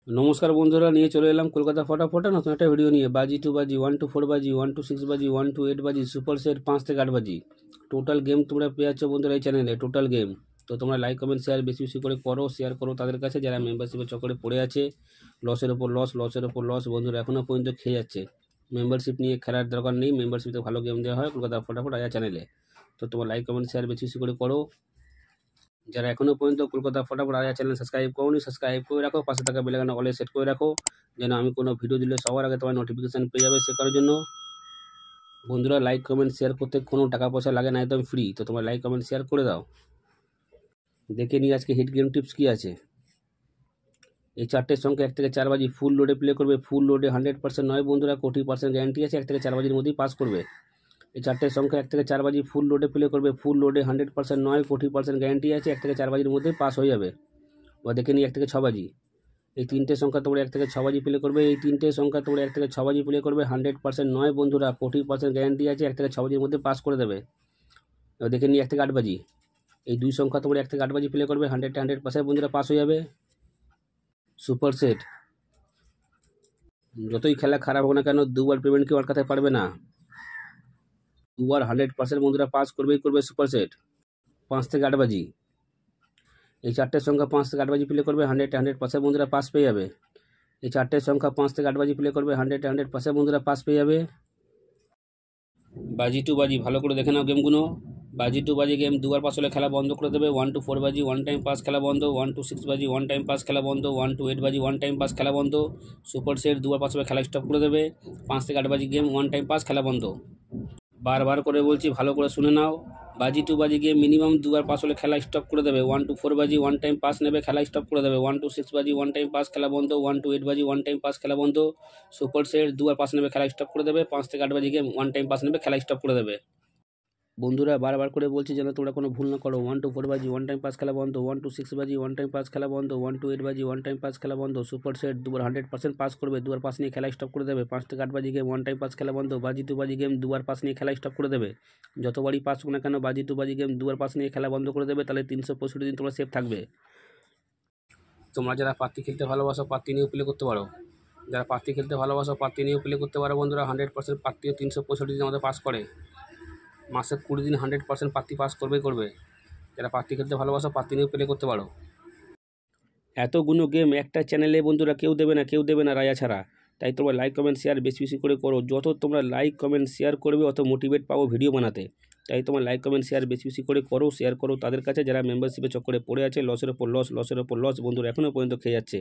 নমস্কার বন্ধুরা, নিয়ে চলে এলাম কলকাতা ফটাফটে নতুন একটা ভিডিও নিয়ে। বাজি টু বাজি, 1 to 4 বাজি, 1 to 6 বাজি, 1 to 8 বাজি, সুপার সেট 5 থেকে 8 বাজি। টোটাল গেম তোমরা পেয়ে যাচ্ছ বন্ধুরা এই চ্যানেলে, টোটাল গেম। তো তোমরা লাইক কমেন্ট শেয়ার বেশি বেশি করে করো, শেয়ার করো তাদের কাছে যারা মেম্বারশিপের চক্করে পড়ে আছে। লসের ওপর লস, লসের ওপর লস বন্ধুরা এখনও পর্যন্ত খেয়ে যাচ্ছে। মেম্বারশিপ নিয়ে খেলার দরকার নেই, মেম্বারশিপে ভালো গেম দেওয়া হয় কলকাতা ফটাফট আয়া চ্যানেলে। তো তোমরা লাইক কমেন্ট শেয়ার বেশি বেশি করে করো। যারা এখনও পর্যন্ত কলকাতা ফটাফট আয়া চ্যানেল সাবস্ক্রাইব করোনি, সাবস্ক্রাইব করে রাখো, পাশে থাকা বেল আইকন অলে সেট করে রাখো, যেন আমি কোনো ভিডিও দিলে সবার আগে তোমার নোটিফিকেশান পেয়ে যাবে। সে কারণের জন্য বন্ধুরা লাইক কমেন্ট শেয়ার করতে কোনো টাকা পয়সা লাগে না, একদম ফ্রি। তো তোমরা লাইক কমেন্ট শেয়ার করে দাও। দেখে নিই আজকে হিট গেম টিপস কী আছে। এই চারটের সংখ্যা 1 থেকে 4 বাজি ফুল লোডে প্লে করবে। ফুল লোডে 100% নয় বন্ধুরা, 20% গ্যারান্টি আছে, 1 থেকে 4 বাজির মধ্যেই পাস করবে। এই চারটের সংখ্যা 1 থেকে 4 বাজি ফুল লোডে প্লে করবে। ফুল লোডে 100% নয়, 20% গ্যারান্টি আছে, 1 থেকে 4 বাজির মধ্যেই পাস হয়ে যাবে। বা দেখে নিই 1 থেকে 6 বাজি। এই তিনটে সংখ্যা তোমরা 1 থেকে 6 বাজি প্লে করবে। এই তিনটে সংখ্যা তোমরা 1 থেকে 6 বাজি প্লে করবে। 100% নয় বন্ধুরা, 40% গ্যারান্টি আছে, 1 থেকে 6 বাজির মধ্যে পাস করে দেবে। এবার দেখে নিই 1 থেকে 8 বাজি। এই দুই সংখ্যা তোমরা 1 থেকে 8 বাজি প্লে করবে। 100% বন্ধুরা পাস হয়ে যাবে। সুপার সেট, যতই খেলা খারাপ হোক না কেন, দুবার পেমেন্ট কেউ আটকাতে পারবে না। দুবার 100% বন্ধুরা পাস করবেই করবে সুপার সেট। 5 থেকে 8 বাজি। এই চারটের সংখ্যা 5 থেকে 8 বাজি প্লে করবে। 100% বন্ধুরা পাস পেয়ে যাবে। এই চারটের সংখ্যা 5 থেকে 8 বাজি প্লে করবে। 100% বন্ধুরা পাস পেয়ে যাবে। বাজি টু বাজি, ভালো করে দেখে নাও গেমগুলো। বাজি টু বাজি গেম দুবার পাস হলে খেলা বন্ধ করে দেবে। 1 to 4 বাজি 1 টাইম পাস খেলা বন্ধ। 1 to 6 বাজি 1 টাইম পাস খেলা বন্ধ। 1 to 8 বাজি 1 টাইম পাস খেলা বন্ধ। সুপার সেট দুবার পাস হলে খেলা স্টপ করে দেবে। 5 থেকে 8 বাজি গেম 1 টাইম পাস খেলা বন্ধ। বারবার করে বলছি, ভালো করে শুনে নাও। বাজি টু বাজি গেম মিনিমাম দুবার পাস হলে খেলা স্টপ করে দেবে। 1 to 4 বাজি 1 টাইম পাস নেবে, খেলা স্টপ করে দেবে। 1 to 6 বাজি 1 টাইম পাস খেলা বন্ধ। 1 to 8 বাজি 1 টাইম পাস খেলা বন্ধ। সুপার সেট দুবার পাস নেবে, খেলা স্টপ করে দেবে। 5 থেকে 8 বাজি গেম 1 টাইম পাস নেবে, খেলা স্টপ করে দেবে। বন্ধুরা বারবার করে বলছি যেন তোমরা কোনো ভুল না করো। 1 to 4 বাজি 1 টাইম পাস খেলা বন্ধ। 1 to 6 বাজি 1 টাইম পাস খেলা বন্ধ। 1 to 8 বাজি 1 টাইম পাস খেলা বন্ধ। সুপার সেট দুবার 100% পাস করবে, দুবার পাস নিয়ে খেলা স্টপ করে দেবে। 5 থেকে 8 বাজি গেম 1 টাইম পাস খেলা বন্ধ। বাজি টু বাজি গেম দুবার পাস নিয়ে খেলা স্টপ করে দেবে। যতবারই পাস হোক না কেন, বাজি টু বাজি গেম দুবার পাস নিয়ে খেলা বন্ধ করে দেবে। তাহলে 365 দিন তোমরা সেফ থাকবে। তোমরা যারা পাত্তি খেলতে ভালোবাসো, পাত্তি নিয়েও প্লে করতে পারো। যারা পাত্তি খেলতে ভালোবাসো, পাত্তি নিয়েও প্লে করতে পারো বন্ধুরা। 100% পাত্তিও 365 দিন আমাদের পাস করে। মাসে 20 দিন 100% পাত্তি পাস করবেই করবে। যারা পাত্তি খেলতে ভালোবাসো, পাত্তি নিয়েও প্লে করতে পারো। এতগুলো গেম একটা চ্যানেলে বন্ধুরা কেউ দেবে না, কেউ দেবে না রায়া ছাড়া। তাই তোমরা লাইক কমেন্ট শেয়ার বেশি বেশি করে করো। যত তোমরা লাইক কমেন্ট শেয়ার করবে, অত মোটিভেট পাবো ভিডিও বানাতে। তাই তোমরা লাইক কমেন্ট শেয়ার বেশি বেশি করে করো, শেয়ার করো তাদের কাছে যারা মেম্বারশিপের চক্করে পড়ে আছে। লসের ওপর লস, লসের ওপর লস বন্ধুরা এখনও পর্যন্ত খেয়ে যাচ্ছে।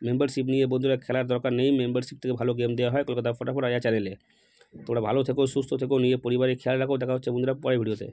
মেম্বারশিপ নিয়ে বন্ধুরা খেলার দরকার নেই, মেম্বারশিপ থেকে ভালো গেম দেওয়া হয় কলকাতা ফটাফট আয়া চ্যানেলে। তোমরা ভালো থেকো, সুস্থ থেকো, নিয়ে পরিবারে খেয়াল রাখো। দেখা হচ্ছে বন্ধুরা পরের ভিডিওতে।